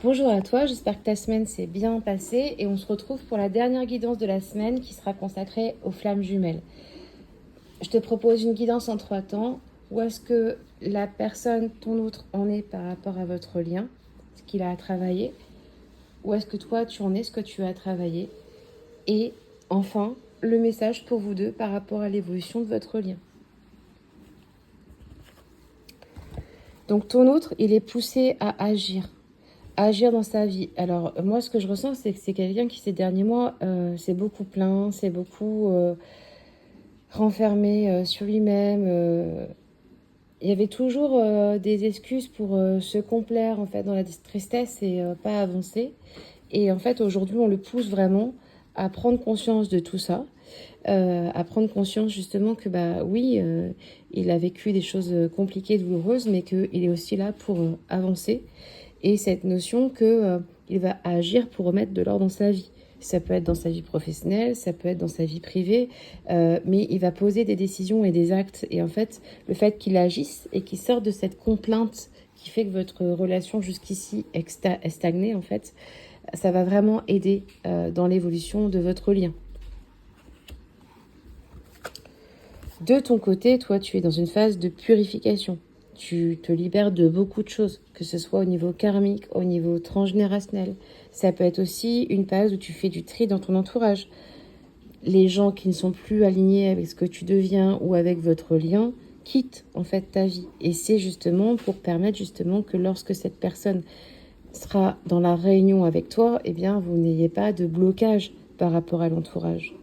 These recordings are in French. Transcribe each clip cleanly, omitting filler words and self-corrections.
Bonjour à toi, j'espère que ta semaine s'est bien passée et on se retrouve pour la dernière guidance de la semaine qui sera consacrée aux flammes jumelles. Je te propose une guidance en 3 temps. Où est-ce que la personne, ton autre, en est par rapport à votre lien, ce qu'il a à travailler? Où est-ce que toi tu en es, ce que tu as à travailler? Et enfin, le message pour vous deux par rapport à l'évolution de votre lien. Donc ton autre, il est poussé à agir dans sa vie. Alors moi, ce que je ressens, c'est que c'est quelqu'un qui ces derniers mois s'est beaucoup plaint, s'est beaucoup renfermé sur lui-même. Il y avait toujours des excuses pour se complaire en fait dans la tristesse et pas avancer. Et en fait, aujourd'hui, on le pousse vraiment à prendre conscience de tout ça, à prendre conscience justement que bah oui, il a vécu des choses compliquées, douloureuses, mais qu'il est aussi là pour avancer. Et cette notion que il va agir pour remettre de l'ordre dans sa vie. Ça peut être dans sa vie professionnelle, ça peut être dans sa vie privée, mais il va poser des décisions et des actes. Et en fait, le fait qu'il agisse et qu'il sorte de cette complainte qui fait que votre relation jusqu'ici est stagnée, en fait, ça va vraiment aider dans l'évolution de votre lien. De ton côté, toi, tu es dans une phase de purification. Tu te libères de beaucoup de choses, que ce soit au niveau karmique, au niveau transgénérationnel. Ça peut être aussi une phase où tu fais du tri dans ton entourage. Les gens qui ne sont plus alignés avec ce que tu deviens ou avec votre lien quittent en fait ta vie. Et c'est justement pour permettre justement que lorsque cette personne sera dans la réunion avec toi, eh bien, vous n'ayez pas de blocage par rapport à l'entourage.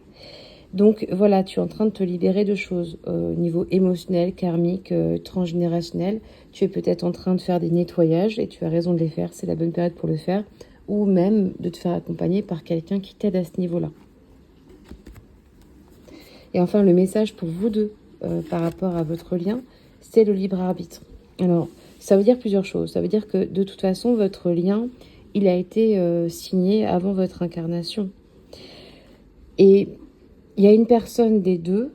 Donc voilà, tu es en train de te libérer de choses au niveau émotionnel, karmique, transgénérationnel. Tu es peut-être en train de faire des nettoyages et tu as raison de les faire, c'est la bonne période pour le faire. Ou même de te faire accompagner par quelqu'un qui t'aide à ce niveau-là. Et enfin, le message pour vous deux par rapport à votre lien, c'est le libre arbitre. Alors, ça veut dire plusieurs choses. Ça veut dire que de toute façon, votre lien, il a été signé avant votre incarnation. Et il y a une personne des deux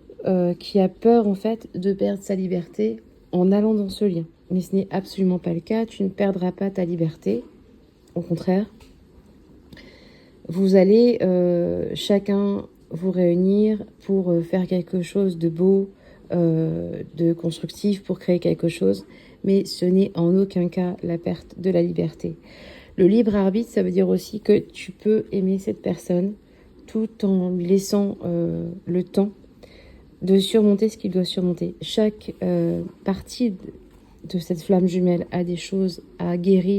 qui a peur en fait de perdre sa liberté en allant dans ce lien. Mais ce n'est absolument pas le cas, tu ne perdras pas ta liberté. Au contraire, vous allez chacun vous réunir pour faire quelque chose de beau, de constructif, pour créer quelque chose. Mais ce n'est en aucun cas la perte de la liberté. Le libre arbitre, ça veut dire aussi que tu peux aimer cette personne tout en lui laissant le temps de surmonter ce qu'il doit surmonter. Chaque partie de cette flamme jumelle a des choses à guérir.